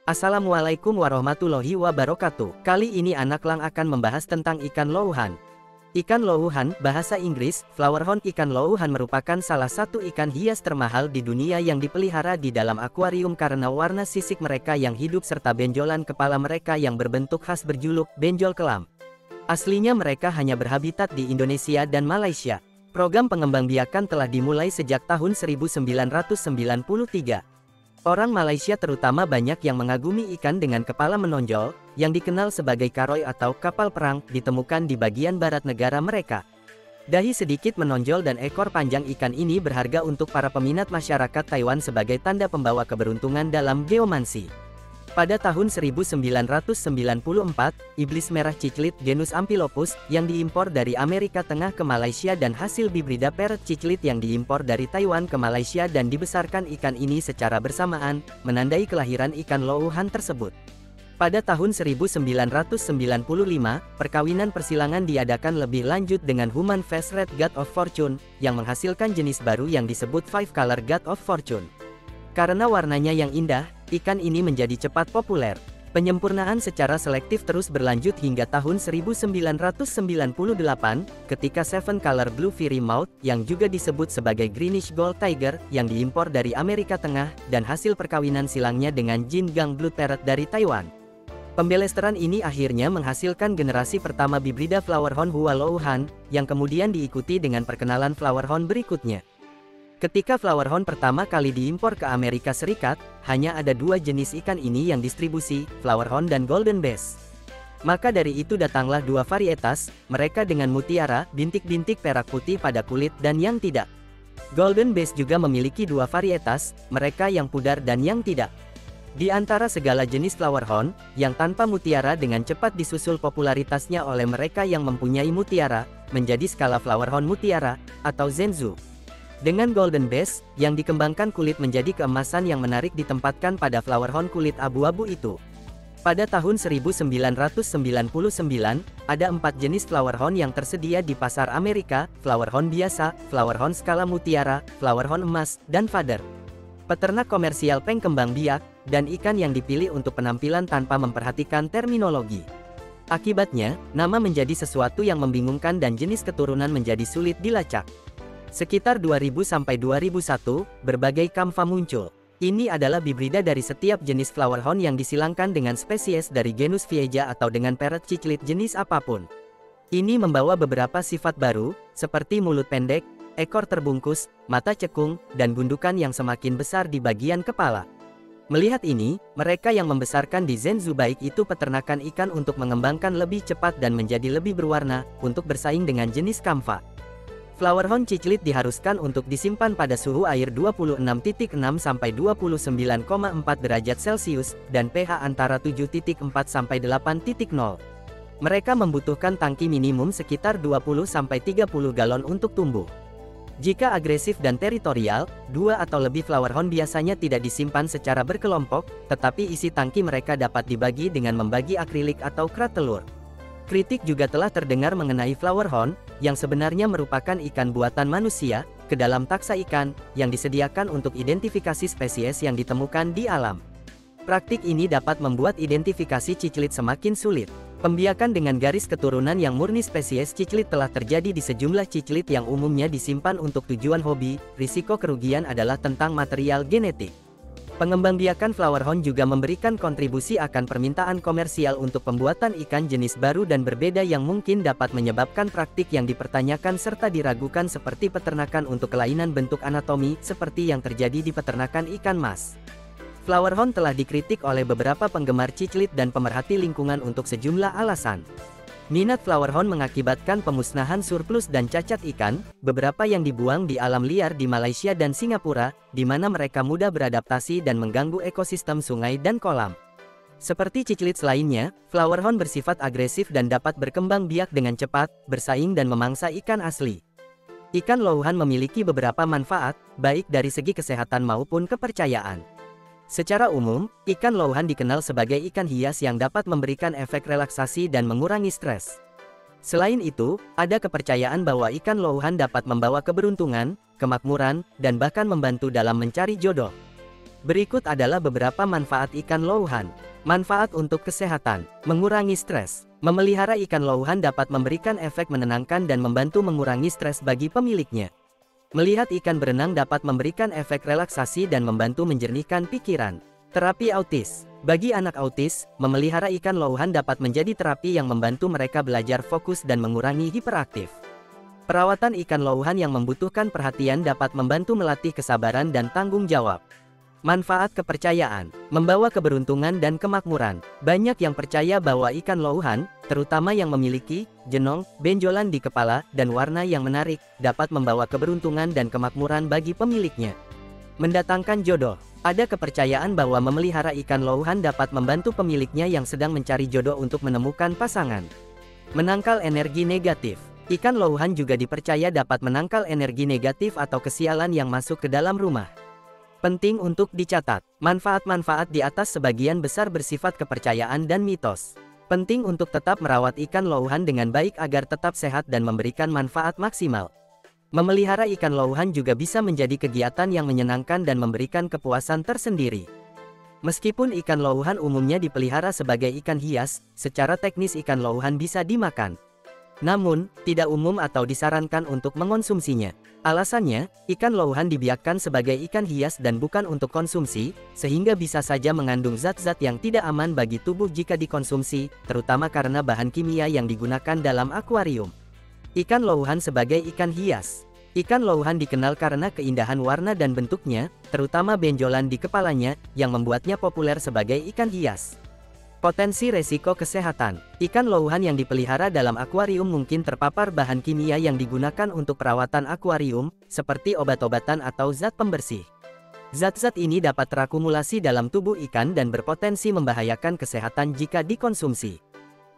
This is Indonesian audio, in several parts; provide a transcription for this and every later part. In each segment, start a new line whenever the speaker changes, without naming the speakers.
Assalamualaikum warahmatullahi wabarakatuh. Kali ini Anak Lang akan membahas tentang ikan louhan. Ikan louhan, bahasa Inggris, flowerhorn. Ikan louhan merupakan salah satu ikan hias termahal di dunia yang dipelihara di dalam akuarium karena warna sisik mereka yang hidup serta benjolan kepala mereka yang berbentuk khas berjuluk benjol kelam. Aslinya mereka hanya berhabitat di Indonesia dan Malaysia. Program pengembangbiakan telah dimulai sejak tahun 1993. Orang Malaysia terutama banyak yang mengagumi ikan dengan kepala menonjol, yang dikenal sebagai karoy atau kapal perang, ditemukan di bagian barat negara mereka. Dahi sedikit menonjol dan ekor panjang ikan ini berharga untuk para peminat masyarakat Taiwan sebagai tanda pembawa keberuntungan dalam geomansi. Pada tahun 1994, iblis merah ciclit genus Amphilophus yang diimpor dari Amerika Tengah ke Malaysia dan hasil bibrida parrot ciclit yang diimpor dari Taiwan ke Malaysia dan dibesarkan ikan ini secara bersamaan, menandai kelahiran ikan louhan tersebut. Pada tahun 1995, perkawinan persilangan diadakan lebih lanjut dengan Human Face Red God of Fortune, yang menghasilkan jenis baru yang disebut Five Color God of Fortune. Karena warnanya yang indah, ikan ini menjadi cepat populer. Penyempurnaan secara selektif terus berlanjut hingga tahun 1998, ketika Seven Color Blue Fairy Mouth, yang juga disebut sebagai Greenish Gold Tiger, yang diimpor dari Amerika Tengah, dan hasil perkawinan silangnya dengan Jin Gang Blue Parrot dari Taiwan. Pembelesteran ini akhirnya menghasilkan generasi pertama bibrida flowerhorn Hua Louhan, yang kemudian diikuti dengan perkenalan flowerhorn berikutnya. Ketika flowerhorn pertama kali diimpor ke Amerika Serikat, hanya ada dua jenis ikan ini yang distribusi, flowerhorn dan golden bass. Maka dari itu datanglah dua varietas, mereka dengan mutiara, bintik-bintik perak putih pada kulit dan yang tidak. Golden bass juga memiliki dua varietas, mereka yang pudar dan yang tidak. Di antara segala jenis flowerhorn, yang tanpa mutiara dengan cepat disusul popularitasnya oleh mereka yang mempunyai mutiara, menjadi skala flowerhorn mutiara, atau Zhenzu. Dengan golden bass, yang dikembangkan kulit menjadi keemasan yang menarik ditempatkan pada flowerhorn kulit abu-abu itu. Pada tahun 1999, ada 4 jenis flowerhorn yang tersedia di pasar Amerika, flowerhorn biasa, flowerhorn skala mutiara, flowerhorn emas, dan feather. Peternak komersial pengembang biak, dan ikan yang dipilih untuk penampilan tanpa memperhatikan terminologi. Akibatnya, nama menjadi sesuatu yang membingungkan dan jenis keturunan menjadi sulit dilacak. Sekitar 2000 sampai 2001, berbagai kamfa muncul. Ini adalah bibrida dari setiap jenis flowerhorn yang disilangkan dengan spesies dari genus Vieja atau dengan parrot ciclit jenis apapun. Ini membawa beberapa sifat baru, seperti mulut pendek, ekor terbungkus, mata cekung, dan gundukan yang semakin besar di bagian kepala. Melihat ini, mereka yang membesarkan di Zhenzu baik itu peternakan ikan untuk mengembangkan lebih cepat dan menjadi lebih berwarna, untuk bersaing dengan jenis kamfa. Flowerhorn ciclit diharuskan untuk disimpan pada suhu air 26.6 sampai 29,4 derajat Celcius, dan pH antara 7.4 sampai 8.0. Mereka membutuhkan tangki minimum sekitar 20 sampai 30 galon untuk tumbuh. Jika agresif dan teritorial, 2 atau lebih flowerhorn biasanya tidak disimpan secara berkelompok, tetapi isi tangki mereka dapat dibagi dengan membagi akrilik atau kerat telur. Kritik juga telah terdengar mengenai flowerhorn, yang sebenarnya merupakan ikan buatan manusia, ke dalam taksa ikan, yang disediakan untuk identifikasi spesies yang ditemukan di alam. Praktik ini dapat membuat identifikasi ciclit semakin sulit. Pembiakan dengan garis keturunan yang murni spesies ciclit telah terjadi di sejumlah ciclit yang umumnya disimpan untuk tujuan hobi. Risiko kerugian adalah tentang material genetik. Pengembangbiakan flowerhorn juga memberikan kontribusi akan permintaan komersial untuk pembuatan ikan jenis baru dan berbeda yang mungkin dapat menyebabkan praktik yang dipertanyakan serta diragukan seperti peternakan untuk kelainan bentuk anatomi, seperti yang terjadi di peternakan ikan mas. Flowerhorn telah dikritik oleh beberapa penggemar ciclit dan pemerhati lingkungan untuk sejumlah alasan. Minat flowerhorn mengakibatkan pemusnahan surplus dan cacat ikan, beberapa yang dibuang di alam liar di Malaysia dan Singapura, di mana mereka mudah beradaptasi dan mengganggu ekosistem sungai dan kolam. Seperti ciclit lainnya, flowerhorn bersifat agresif dan dapat berkembang biak dengan cepat, bersaing dan memangsa ikan asli. Ikan louhan memiliki beberapa manfaat, baik dari segi kesehatan maupun kepercayaan. Secara umum, ikan louhan dikenal sebagai ikan hias yang dapat memberikan efek relaksasi dan mengurangi stres. Selain itu, ada kepercayaan bahwa ikan louhan dapat membawa keberuntungan, kemakmuran, dan bahkan membantu dalam mencari jodoh. Berikut adalah beberapa manfaat ikan louhan. Manfaat untuk kesehatan, mengurangi stres. Memelihara ikan louhan dapat memberikan efek menenangkan dan membantu mengurangi stres bagi pemiliknya. Melihat ikan berenang dapat memberikan efek relaksasi dan membantu menjernihkan pikiran. Terapi autis. Bagi anak autis, memelihara ikan louhan dapat menjadi terapi yang membantu mereka belajar fokus dan mengurangi hiperaktif. Perawatan ikan louhan yang membutuhkan perhatian dapat membantu melatih kesabaran dan tanggung jawab. Manfaat kepercayaan, membawa keberuntungan dan kemakmuran. Banyak yang percaya bahwa ikan louhan, terutama yang memiliki jenong, benjolan di kepala, dan warna yang menarik, dapat membawa keberuntungan dan kemakmuran bagi pemiliknya. Mendatangkan jodoh. Ada kepercayaan bahwa memelihara ikan louhan dapat membantu pemiliknya yang sedang mencari jodoh untuk menemukan pasangan. Menangkal energi negatif. Ikan louhan juga dipercaya dapat menangkal energi negatif atau kesialan yang masuk ke dalam rumah. Penting untuk dicatat, manfaat-manfaat di atas sebagian besar bersifat kepercayaan dan mitos. Penting untuk tetap merawat ikan louhan dengan baik agar tetap sehat dan memberikan manfaat maksimal. Memelihara ikan louhan juga bisa menjadi kegiatan yang menyenangkan dan memberikan kepuasan tersendiri. Meskipun ikan louhan umumnya dipelihara sebagai ikan hias, secara teknis ikan louhan bisa dimakan. Namun, tidak umum atau disarankan untuk mengonsumsinya. Alasannya, ikan louhan dibiakkan sebagai ikan hias dan bukan untuk konsumsi, sehingga bisa saja mengandung zat-zat yang tidak aman bagi tubuh jika dikonsumsi, terutama karena bahan kimia yang digunakan dalam akuarium. Ikan louhan sebagai ikan hias. Ikan louhan dikenal karena keindahan warna dan bentuknya, terutama benjolan di kepalanya, yang membuatnya populer sebagai ikan hias. Potensi resiko kesehatan. Ikan louhan yang dipelihara dalam akuarium mungkin terpapar bahan kimia yang digunakan untuk perawatan akuarium, seperti obat-obatan atau zat pembersih. Zat-zat ini dapat terakumulasi dalam tubuh ikan dan berpotensi membahayakan kesehatan jika dikonsumsi.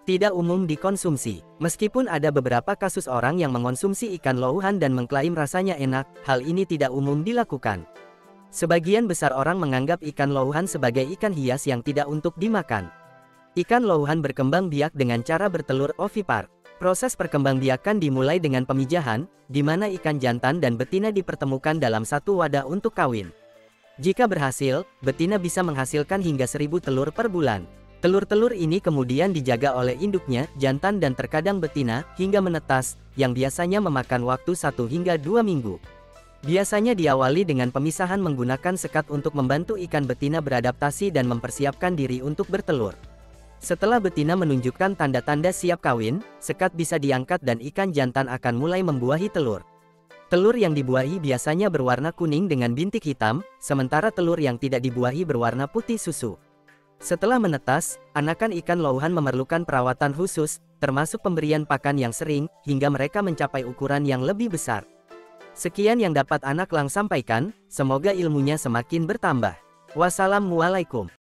Tidak umum dikonsumsi. Meskipun ada beberapa kasus orang yang mengonsumsi ikan louhan dan mengklaim rasanya enak, hal ini tidak umum dilakukan. Sebagian besar orang menganggap ikan louhan sebagai ikan hias yang tidak untuk dimakan. Ikan louhan berkembang biak dengan cara bertelur ovipar. Proses perkembangbiakan dimulai dengan pemijahan, di mana ikan jantan dan betina dipertemukan dalam satu wadah untuk kawin. Jika berhasil, betina bisa menghasilkan hingga 1000 telur per bulan. Telur-telur ini kemudian dijaga oleh induknya, jantan dan terkadang betina, hingga menetas, yang biasanya memakan waktu 1 hingga 2 minggu. Biasanya diawali dengan pemisahan menggunakan sekat untuk membantu ikan betina beradaptasi dan mempersiapkan diri untuk bertelur. Setelah betina menunjukkan tanda-tanda siap kawin, sekat bisa diangkat dan ikan jantan akan mulai membuahi telur. Telur yang dibuahi biasanya berwarna kuning dengan bintik hitam, sementara telur yang tidak dibuahi berwarna putih susu. Setelah menetas, anakan ikan louhan memerlukan perawatan khusus, termasuk pemberian pakan yang sering, hingga mereka mencapai ukuran yang lebih besar. Sekian yang dapat Anak Lang sampaikan, semoga ilmunya semakin bertambah. Wassalamualaikum.